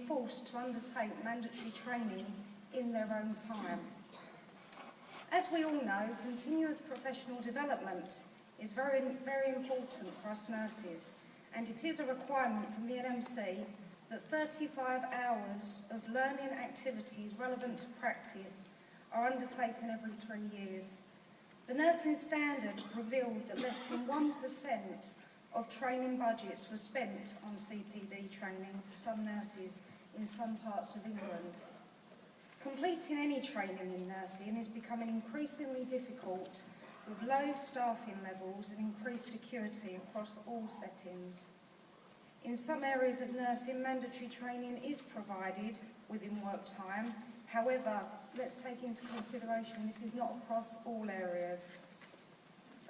forced to undertake mandatory training in their own time. As we all know, continuous professional development is very, very important for us nurses, and it is a requirement from the NMC that 35 hours of learning activities relevant to practice are undertaken every 3 years. The nursing standard revealed that less than 1% of training budgets were spent on CPD training for some nurses in some parts of England. Completing any training in nursing is becoming increasingly difficult with low staffing levels and increased acuity across all settings. In some areas of nursing, mandatory training is provided within work time. However, let's take into consideration this is not across all areas.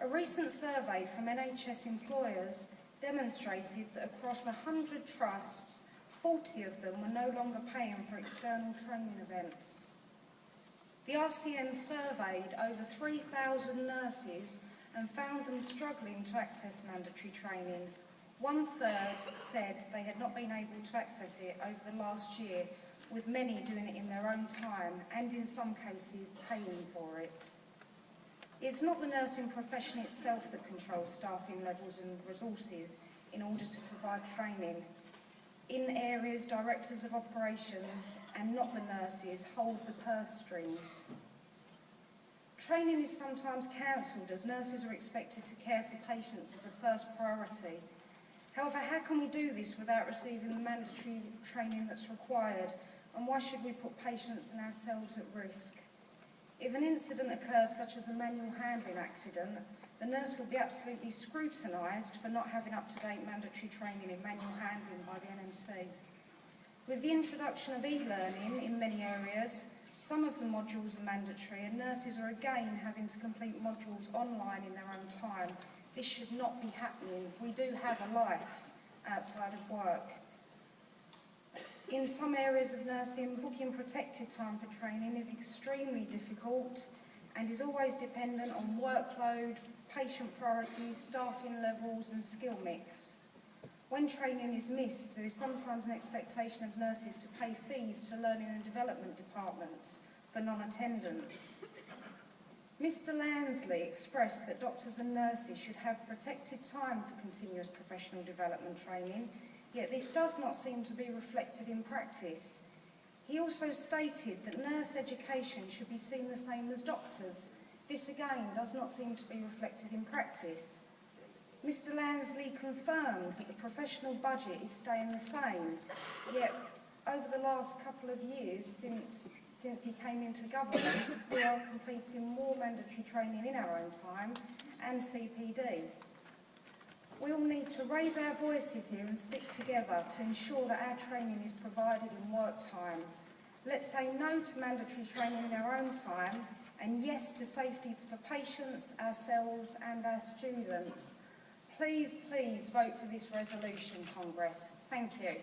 A recent survey from NHS employers demonstrated that across 100 trusts, 40 of them were no longer paying for external training events. The RCN surveyed over 3,000 nurses and found them struggling to access mandatory training. 1/3 said they had not been able to access it over the last year, with many doing it in their own time and in some cases paying for it. It's not the nursing profession itself that controls staffing levels and resources in order to provide training. In areas, directors of operations and not the nurses hold the purse strings. Training is sometimes cancelled as nurses are expected to care for patients as a first priority. However, how can we do this without receiving the mandatory training that's required, and why should we put patients and ourselves at risk? If an incident occurs, such as a manual handling accident, the nurse will be absolutely scrutinised for not having up-to-date mandatory training in manual handling by the NMC. With the introduction of e-learning in many areas, some of the modules are mandatory and nurses are again having to complete modules online in their own time. This should not be happening. We do have a life outside of work. In some areas of nursing, booking protected time for training is extremely difficult and is always dependent on workload, patient priorities, staffing levels and skill mix. When training is missed, there is sometimes an expectation of nurses to pay fees to learning and development departments for non-attendance. Mr. Lansley expressed that doctors and nurses should have protected time for continuous professional development training, yet this does not seem to be reflected in practice. He also stated that nurse education should be seen the same as doctors. This again does not seem to be reflected in practice. Mr. Lansley confirmed that the professional budget is staying the same, yet over the last couple of years since he came into government, we are completing more mandatory training in our own time and CPD. We all need to raise our voices here and stick together to ensure that our training is provided in work time. Let's say no to mandatory training in our own time and yes to safety for patients, ourselves and our students. Please, please vote for this resolution, Congress. Thank you.